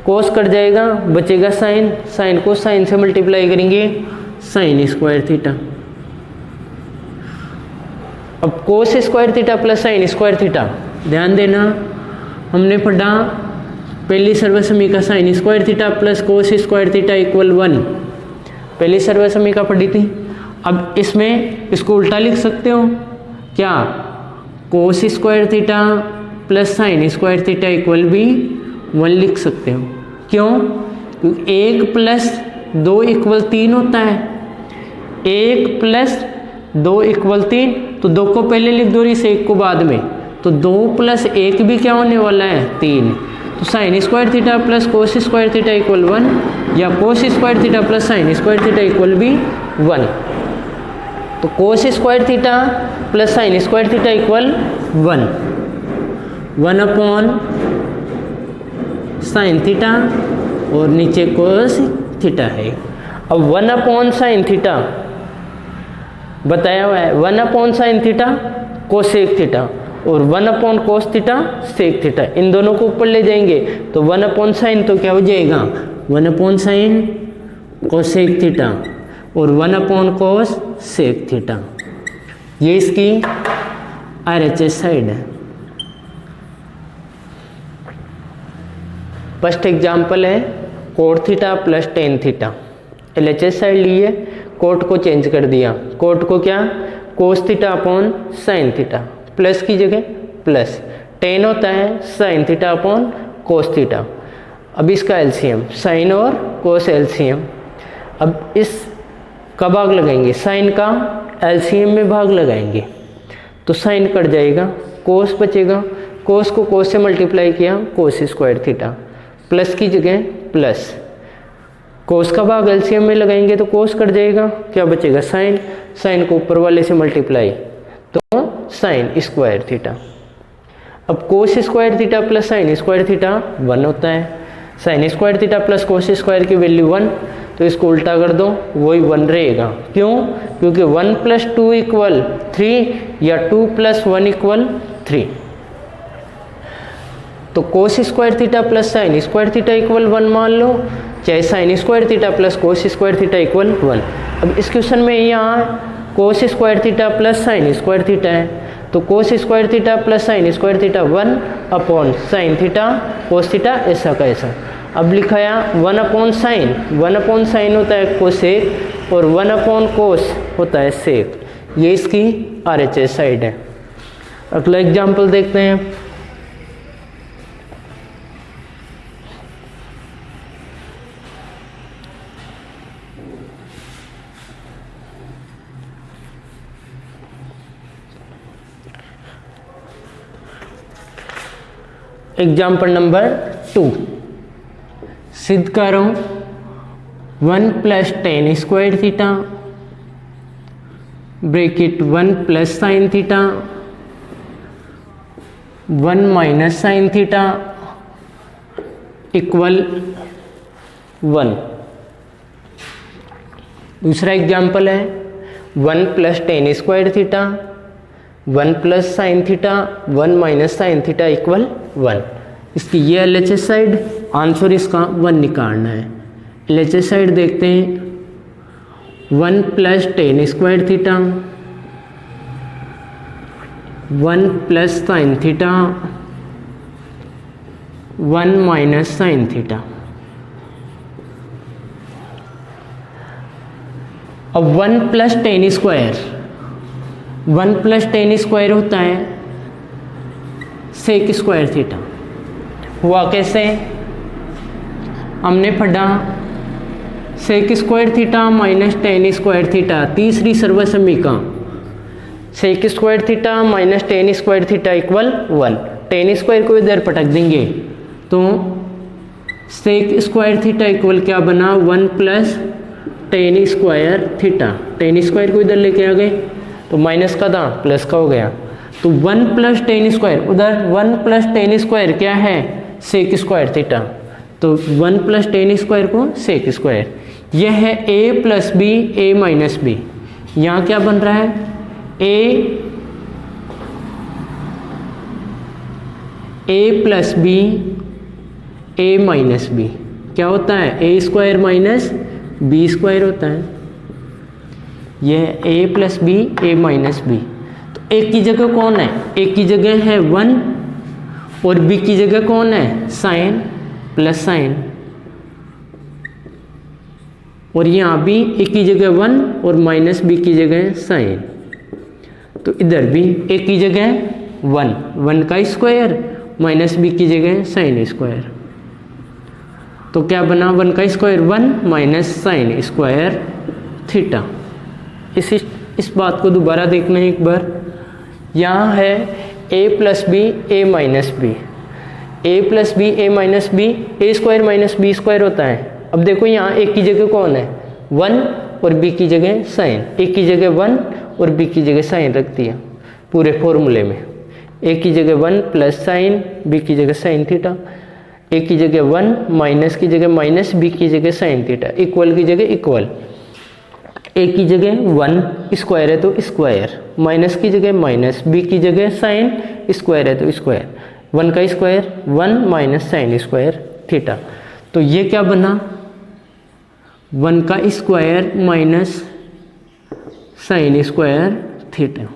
कोस कट जाएगा, बचेगा साइन, साइन को साइन से मल्टीप्लाई करेंगे साइन स्क्वायर थीटा। अब cos square theta plus sine square theta, ध्यान देना हमने पढ़ा पहली सर्वसमीका sine square theta plus cos square theta equal 1, पहली सर्वसमीका पढ़ी थी। अब इसमें इसको उल्टा लिख सकते हो क्या? कोस square theta plus sine square theta equal भी 1 लिख सकते हो। क्यों? क्योंकि 1 प्लस 2 इक्वल 3 होता है, 1 प्लस 2 इक्वल 3, तो 2 को पहले लिख दो, इस 1 को बाद में, तो 2 + 1 भी क्या होने वाला है 3। तो sign square theta plus cos square theta equal 1 या कोस square theta plus sine square theta equal भी 1। तो cos square theta plus sine square theta equal 1 upon sine theta और नीचे कोस थीटा है। अब 1 अपॉन साइन थीटा बताया हुआ है, 1 upon sine theta cosec theta और 1 upon cos theta sec theta, इन दोनों को ऊपर ले जाएंगे तो 1 अपॉन साइन तो क्या हो जाएगा 1 अपॉन साइन कोसेक थीटा और 1 अपॉन कोस सेक थीटा। ये इसकी RHS साइड है। फर्स्ट एग्जाम्पल है cot theta plus tan theta. LHS side ली है, कोट को चेंज कर दिया, कोट को क्या cos theta upon sine theta, plus की जगह प्लस, टेन होता है sine theta upon cos theta. अब इसका LCM साइन और कोस LCM। अब इस का भाग लगाएंगे, साइन का LCM में भाग लगाएंगे तो साइन कट जाएगा, कोस बचेगा, कोस को कोस से मल्टीप्लाई किया कोस स्क्वायर थीटा, प्लस की जगह प्लस, कोस का भाग LCM में लगाएंगे तो कोस कट जाएगा, क्या बचेगा साइन, साइन को ऊपर वाले से मल्टीप्लाई तो साइन स्क्वायर थीटा। अब cos square theta plus sine square theta 1 होता है, sine square theta plus cos square की वैल्यू 1, तो इसको उल्टा कर दो वही 1 रहेगा। क्यों? क्योंकि 1 + 2 = 3 या 2 + 1 = 3। तो cos square theta plus sine square theta equal 1 मान लो, चाहे sign square theta plus cos square theta equal 1। अब इस क्वेश्चन में यहाँ कोस square theta plus sine square theta है, तो cos square theta plus sine square theta 1 upon sine theta cos theta ऐसा का ऐसा। अब लिखाया 1 अपॉन साइन, 1 अपॉन साइन होता है कोसेक और 1 अपॉन कोस होता है सेक। ये इसकी RHS साइड है। अगला एग्जाम्पल देखते हैं। एग्जाम्पल नंबर 2, सिद्ध करो 1 + 10 square theta bracket 1 + sine theta 1 - sign theta equal 1। दूसरा एग्जाम्पल है 1 + 10 square theta 1 + sine theta 1 - sign theta equal 1। इसकी ये LHS साइड, आंसर इसका 1 निकालना है। LHS साइड देखते हैं 1 + 10 square theta 1 + sine theta 1 - sine theta. अब 1 + 10 स्क्वायर, 1 + 10 स्क्वायर होता है सेक स्क्वायर थीटा। हुआ कैसे? हमने पढ़ा sec square theta minus 10 square theta, तीसरी सर्वसमीका sec square theta minus 10 square theta equal 1। 10 square को इधर पटक देंगे तो सेक स्क्वायर थीटा इक्वल क्या बना 1 + 10 स्क्वायर थीटा। 10 स्क्वायर को इधर लेके आ गए तो माइनस का था प्लस का हो गया, तो 1 + 10 स्क्वायर, उधर 1 + 10 स्क्वायर क्या है सेक स्क्वायर थीटा, तो 1 + 10 स्क्वायर को सेक स्क्वायर। यह है a + b a - b। यहाँ क्या बन रहा है a + b a - b क्या होता है a² - b² होता है। यह a + b a - b। तो a की जगह कौन है, a की जगह है 1 और b की जगह कौन है साइन प्लस साइन, और यहाँ भी a की जगह 1 और -b की जगह साइन, तो इधर भी a की जगह 1 का स्क्वायर -b की जगह साइन स्क्वायर, तो क्या बना 1 का स्क्वायर 1 - साइन स्क्वायर थीटा। इस बात को दोबारा देखना है एक बार। यहाँ है a plus b a minus b, a plus b a minus b, a square minus b square होता है। अब देखो यहाँ ए की जगह कौन है 1 और बी की जगह साइन, ए की जगह 1 और बी की जगह साइन रख दिया पूरे फॉर्मूले में। ए की जगह 1 प्लस साइन, बी की जगह साइन थीटा, ए की जगह 1 माइनस की जगह माइनस, बी की जगह साइन थीटा, इक्वल की जगह इक्वल। ए की जगह 1 स्क्वायर है तो स्क्वायर, माइनस की जगह माइनस, बी की जगह साइन, स्क्वायर है तो स्क्वायर, 1 का square 1 minus sine square theta. तो ये क्या बना 1 का square minus sine square theta.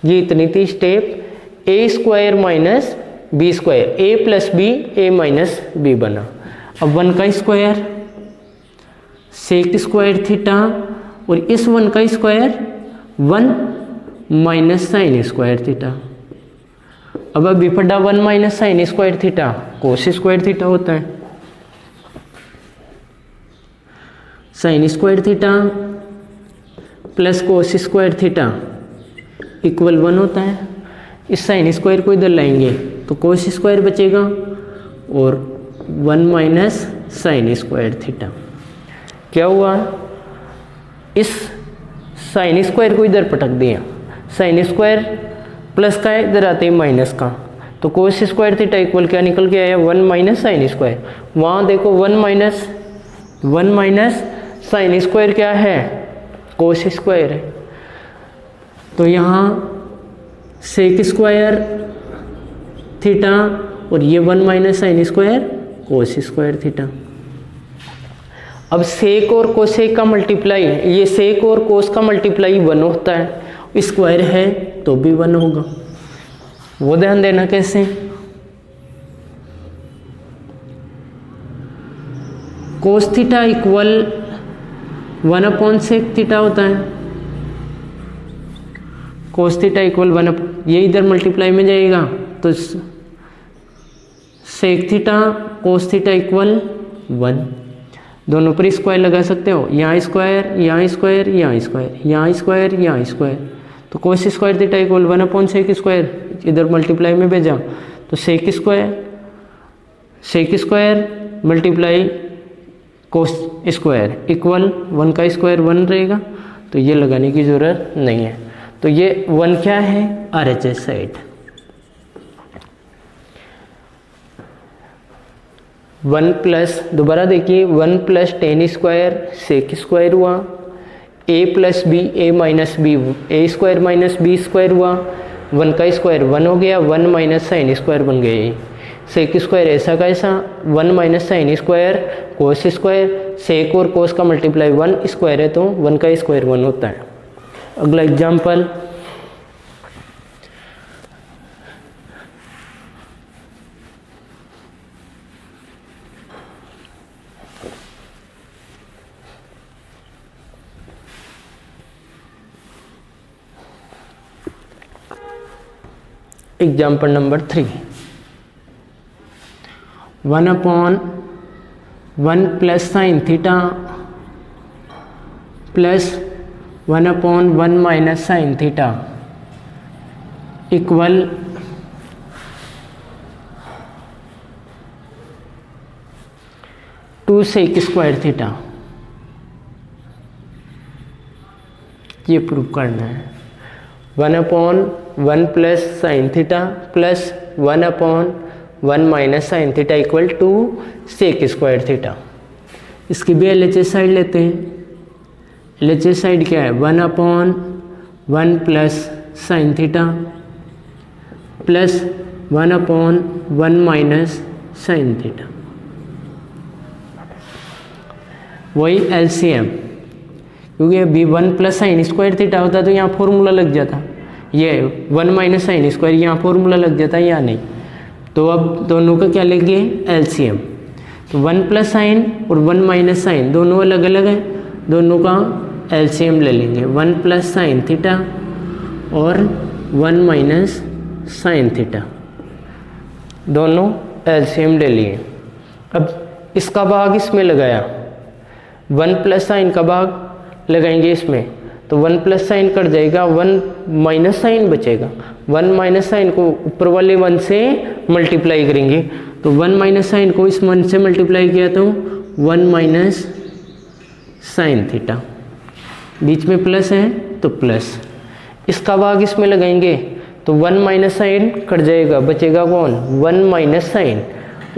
ये इतनी थी step. A square minus b square, A plus b a minus B बना। अब 1 का स्क्वायर सेक स्क्वायर थीटा और इस 1 का square 1 minus sine square theta. अब अभी पढ़ा 1 minus sine square theta cos square theta होता है, sine square theta plus cos square theta equal 1 होता है। इस साइन स्क्वायर को इधर लाएंगे तो कोस स्क्वायर बचेगा और 1 माइनस साइन स्क्वायर थीटा। क्या हुआ, इस साइन स्क्वायर को इधर पटक दिया, साइन स्क्वायर प्लस का है इधर आते ही माइनस का, तो कोस स्क्वायर थीटा इक्वल क्या निकल के आया 1 माइनस साइन स्क्वायर। वहाँ देखो 1 माइनस साइन स्क्वायर क्या है कोस स्क्वायर है, तो यहाँ सेक स्क्वायर थीटा और ये 1 minus sine square cos square theta. अब सेक और कोसेक का मल्टीप्लाई, ये सेक और कोस का मल्टीप्लाई 1 होता है, स्क्वायर है तो भी 1 होगा। वो ध्यान देना कैसे, cos theta equal 1 upon sec theta होता है, कोस थीटा इक्वल 1, ये इधर मल्टीप्लाई में जाएगा तो sec theta cos theta equal 1, दोनों पर स्क्वायर लगा सकते हो, यहाँ स्क्वायर यहाँ स्क्वायर यहाँ स्क्वायर यहाँ स्क्वायर यहाँ स्क्वायर, तो cos square theta equal 1 upon sec square, इधर मल्टीप्लाई में भेजा तो sec square multiply cos square equal 1 का स्क्वायर 1 रहेगा, तो ये लगाने की ज़रूरत नहीं है। तो ये 1 क्या है RHS साइड, 1 प्लस, दोबारा देखिए 1 plus tan square sec square हुआ, a plus b a minus b a square minus b square हुआ, 1 का स्क्वायर 1 हो गया, 1 माइनस साइन स्क्वायर बन गया, सेक स्क्वायर ऐसा का ऐसा 1 minus sine square cos square, sec और कोस का मल्टीप्लाई 1 स्क्वायर है तो 1 का स्क्वायर 1 होता है। अगला example, example number 3, 1 upon 1 plus sine theta plus 1 upon 1 minus sine theta equal 2 sec square theta. ये प्रूव करना है, 1 upon 1 plus sine theta plus 1 upon 1 minus sine theta equal 2 sec square theta. इसकी भी LHS साइड लेते हैं। LHS साइड क्या है 1 upon 1 plus sine theta plus 1 upon 1 minus sine theta, वही LCM, क्योंकि अभी 1 प्लस साइन स्क्वायर थीटा होता तो यहाँ फॉर्मूला लग जाता, ये 1 माइनस साइन स्क्वायर यहाँ फॉर्मूला लग जाता है या नहीं, तो अब दोनों का क्या लेंगे LCM, तो 1 प्लस साइन और 1 माइनस साइन दोनों अलग अलग है, दोनों का LCM ले लेंगे, 1 प्लस साइन थीटा और 1 माइनस साइन थीटा, दोनों LCM ले लिए। अब इसका भाग इसमें लगाया, 1 प्लस साइन का भाग लगाएंगे इसमें, तो 1 प्लस साइन कट जाएगा, 1 माइनस साइन बचेगा। 1 माइनस साइन को ऊपर वाले 1 से मल्टीप्लाई करेंगे, तो 1 माइनस साइन को इस 1 से मल्टीप्लाई किया तो 1 माइनस साइन थीटा, बीच में प्लस है तो प्लस, इसका भाग इसमें लगाएंगे तो 1 माइनस साइन कट जाएगा, बचेगा कौन 1 माइनस साइन,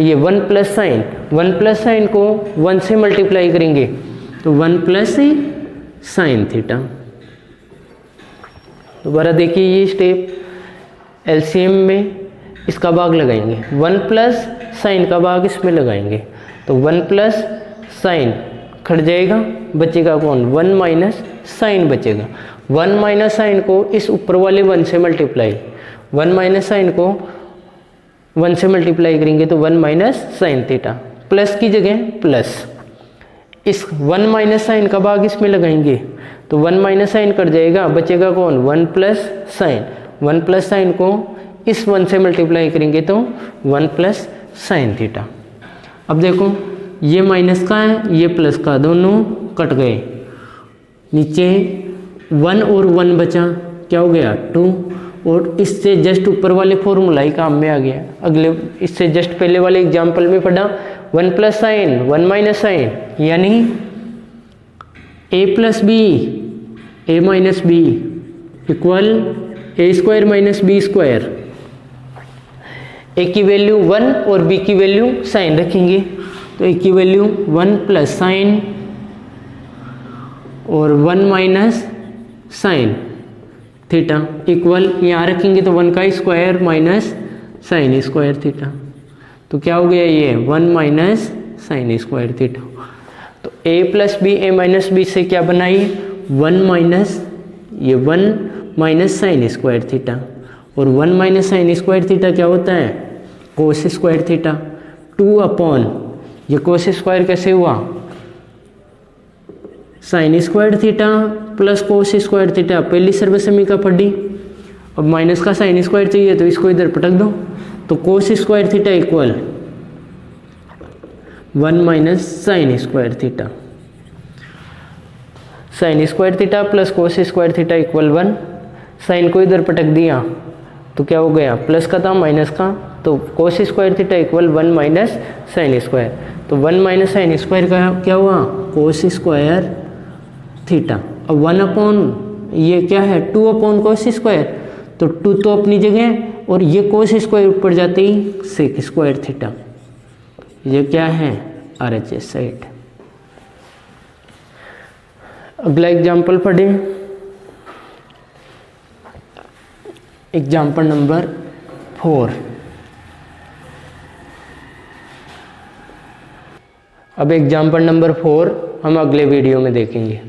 ये 1 प्लस साइन, 1 प्लस साइन को 1 से मल्टीप्लाई करेंगे तो 1 प्लस साइन थीटा। दोबारा देखिए ये स्टेप एलसीएम में इसका भाग लगाएंगे, 1 प्लस साइन का भाग इसमें लगाएंगे तो 1 प्लस साइन कट जाएगा, बचेगा कौन 1 माइनस साइन बचेगा। 1 माइनस साइन को इस ऊपर वाले 1 से मल्टीप्लाई, 1 माइनस साइन को 1 से मल्टीप्लाई करेंगे तो 1 माइनस साइन थीटा, प्लस की जगह प्लस, इस 1 माइनस साइन का भाग इसमें लगाएंगे तो 1 माइनस साइन कट जाएगा, बचेगा कौन 1 प्लस साइन, 1 प्लस साइन को इस 1 से मल्टीप्लाई करेंगे तो 1 प्लस साइन थीटा। अब देखो ये माइनस का है, ये प्लस का, दोनों कट गए, नीचे 1 और 1 बचा, क्या हो गया 2, और इससे जस्ट ऊपर वाले फॉर्मूला ही काम में आ गया। अगले इससे जस्ट पहले वाले एग्जाम्पल में पढ़ा 1 प्लस साइन 1 माइनस साइन, यानी a plus b a minus b equal a square minus b square. a की वैल्यू 1 और b की वैल्यू साइन रखेंगे, तो a की वैल्यू 1 प्लस साइन और 1 माइनस साइन थीटा इक्वल, यहाँ रखेंगे तो 1 का square minus sine square theta, तो क्या हो गया ये 1 माइनस साइन स्क्वायर थीटा। तो a plus b a minus b से क्या बनाई 1 माइनस, ये 1 माइनस साइन स्क्वायर थीटा, और 1 माइनस साइन स्क्वायर थीटा क्या होता है कोस स्क्वायर थीटा, 2 अपॉन ये कोस स्क्वायर कैसे हुआ sign square theta plus cos square theta, पहली सर्वसमी का पढ़ी, अब माइनस का साइन स्क्वायर चाहिए तो इसको इधर पटक दो, तो cos square theta equal 1 minus sine square theta, sine square theta plus cos square theta equal 1, sine को इधर पटक दिया तो क्या हो गया प्लस का था माइनस का, तो cos square theta equal 1 minus sine square, तो 1 माइनस साइन स्क्वायर का क्या हुआ कोस स्क्वायर थीटा। अब 1 अपॉन ये क्या है 2 अपॉन कोस स्क्वायर, तो 2 तो अपनी जगह और ये कोस स्क्वायर ऊपर जाते ही सेक स्क्वायर थीटा, ये क्या है RHS साइड। अगला एग्जाम्पल पढ़ें, एग्जाम्पल नंबर 4। अब एग्जाम्पल नंबर 4 हम अगले वीडियो में देखेंगे।